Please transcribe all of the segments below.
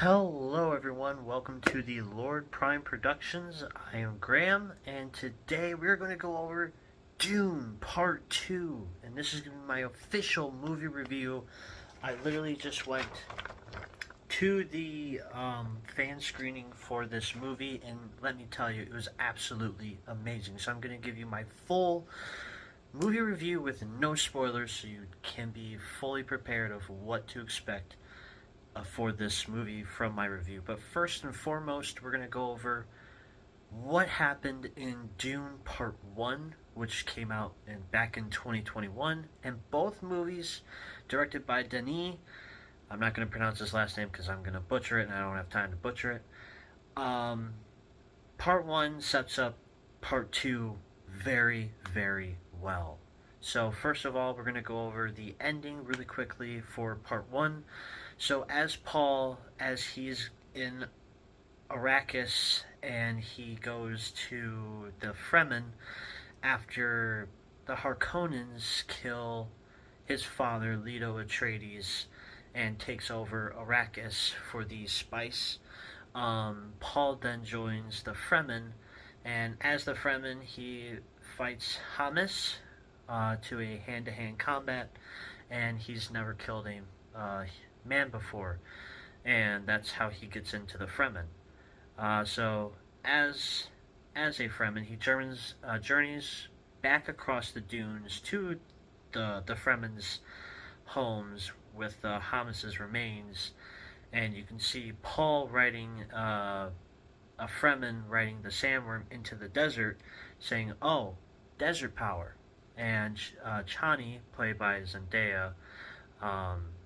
Hello, everyone. Welcome to the Lord Prime Productions. I am Graham, and today we're going to go over Dune Part 2. And this is going to be my official movie review. I literally just went to the fan screening for this movie, and let me tell you, it was absolutely amazing. So I'm going to give you my full movie review with no spoilers so you can be fully prepared of what to expect for this movie from my review. But first and foremost, we're going to go over what happened in Dune Part 1, which came out back in 2021, and both movies directed by Denis. I'm not going to pronounce his last name because I'm going to butcher it and I don't have time to butcher it. Part 1 sets up Part 2 very, very well. So first of all, we're going to go over the ending really quickly for Part 1. So as Paul, as he's in Arrakis and he goes to the Fremen after the Harkonnens kill his father, Leto Atreides, and takes over Arrakis for the spice, Paul then joins the Fremen, and as the Fremen, he fights Hamas to a hand-to-hand combat, and he's never killed a man before, and that's how he gets into the Fremen. So as a Fremen, he journeys back across the dunes to the Fremen's homes with Hamas's remains, and you can see Paul riding a Fremen riding the sandworm into the desert, saying, "Oh, desert power." And Chani, played by Zendaya,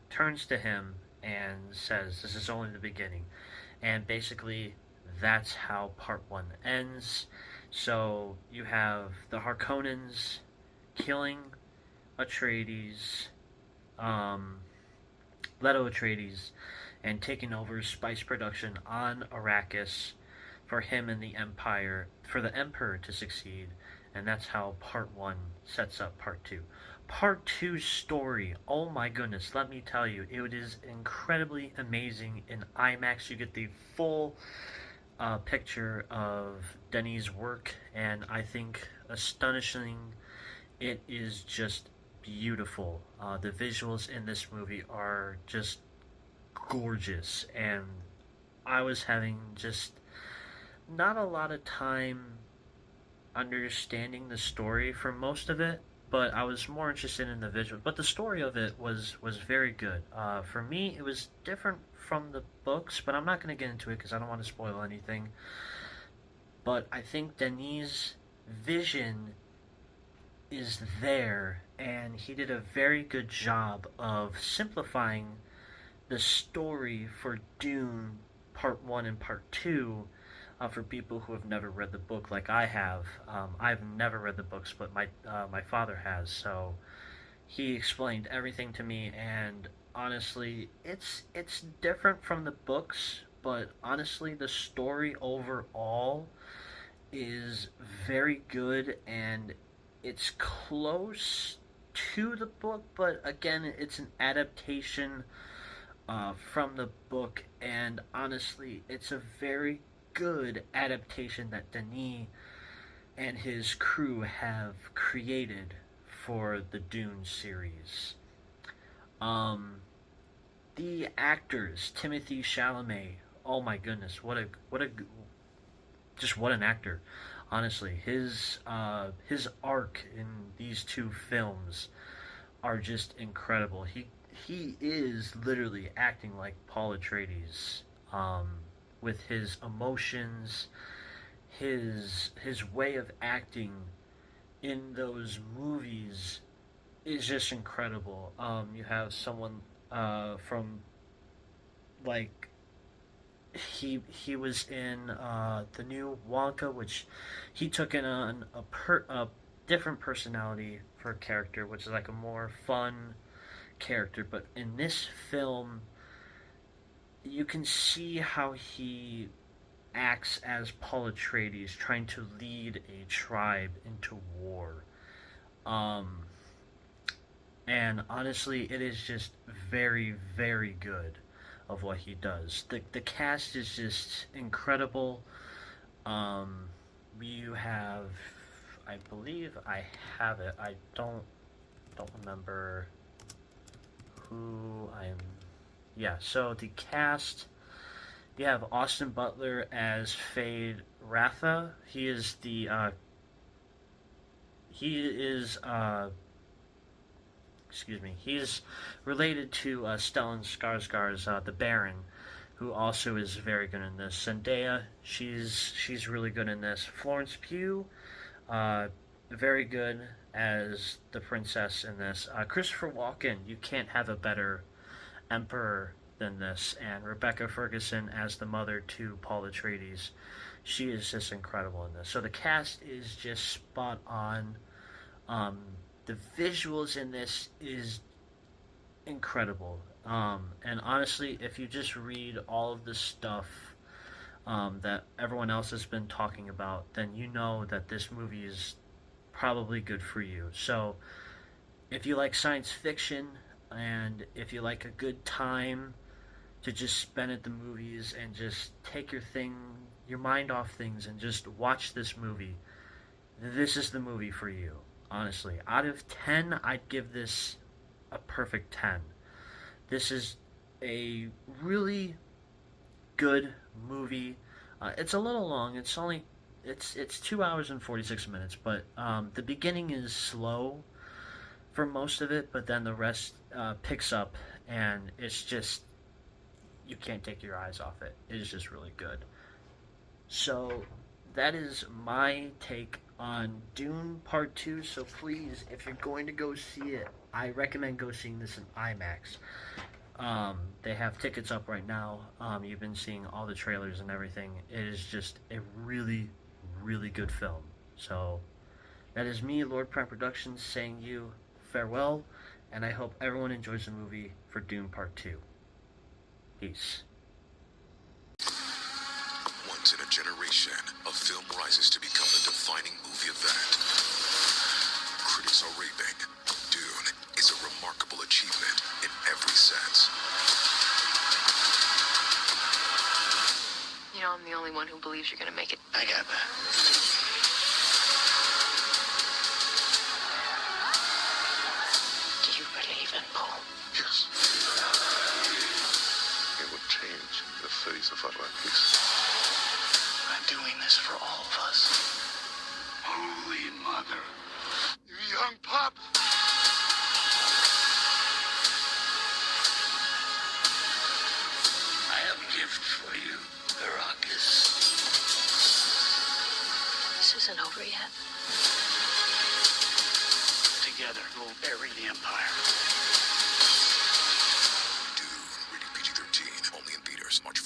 turns to him and says, "This is only the beginning." And basically, that's how Part 1 ends. So you have the Harkonnens killing Atreides, Leto Atreides, and taking over spice production on Arrakis for him and the Empire, for the Emperor to succeed. And that's how Part 1 sets up Part 2. Part 2's story, oh my goodness, let me tell you, it is incredibly amazing. In IMAX, you get the full picture of Denis' work, and I think astonishing, it is just beautiful. The visuals in this movie are just gorgeous, and I was having just not a lot of time understanding the story for most of it, but I was more interested in the visual. But the story of it was very good. For me, it was different from the books, but I'm not going to get into it because I don't want to spoil anything. But I think Denis' vision is there, and he did a very good job of simplifying the story for Dune Part 1 and Part 2 for people who have never read the book like I have. I've never read the books, but my father has, so he explained everything to me, and honestly, it's different from the books, but honestly, the story overall is very good, and it's close to the book, but again, it's an adaptation from the book, and honestly, it's a very good adaptation that Denis and his crew have created for the Dune series. The actors, Timothy Chalamet, oh my goodness, what an actor. Honestly, his arc in these two films are just incredible. He is literally acting like Paul Atreides, with his emotions, his way of acting in those movies is just incredible. You have someone from, like, he was in the new Wonka, which he took in on a different personality for a character, which is like a more fun character. But in this film, you can see how he acts as Paul Atreides, trying to lead a tribe into war. And honestly, it is just very, very good. of what he does. The cast is just incredible. Um, you have, I believe I have it. I don't remember who I'm. Yeah, so the cast. You have Austin Butler as Fade Ratha. He is the he is excuse me. He's related to Stellan Skarsgård's the Baron, who also is very good in this. Zendaya, she's really good in this. Florence Pugh, uh, very good as the princess in this. Christopher Walken, you can't have a better emperor than this. And Rebecca Ferguson as the mother to Paul Atreides, she is just incredible in this. So the cast is just spot on. Um, the visuals in this is incredible. And honestly, if you just read all of the stuff that everyone else has been talking about, then you know that this movie is probably good for you. So, if you like science fiction and if you like a good time to just spend at the movies and just take your mind off things and just watch this movie, this is the movie for you. Honestly, out of 10, I'd give this a perfect 10. This is a really good movie. It's a little long. It's 2 hours and 46 minutes, but the beginning is slow for most of it, but then the rest picks up, and it's just you can't take your eyes off it. It is just really good. So that is my take on Dune Part 2. So please, if you're going to go see it, I recommend go seeing this in IMAX. They have tickets up right now. You've been seeing all the trailers and everything. It is just a really, really good film. So that is me, Lord Prime Productions, saying you farewell, and I hope everyone enjoys the movie for Dune Part 2. Peace. Once in a generation, a film rises to become a defining movie event. Critics are raving. Dune is a remarkable achievement in every sense. You know, I'm the only one who believes you're gonna make it. I got that. Do you believe in Paul? Yes. It would change the face of Atlantis. I'm doing this for all of us. Holy Mother. You young pup! I have a gift for you, Arrakis. This isn't over yet. Together, we'll bury the Empire. Dune, rated PG-13, only in theaters March 1st.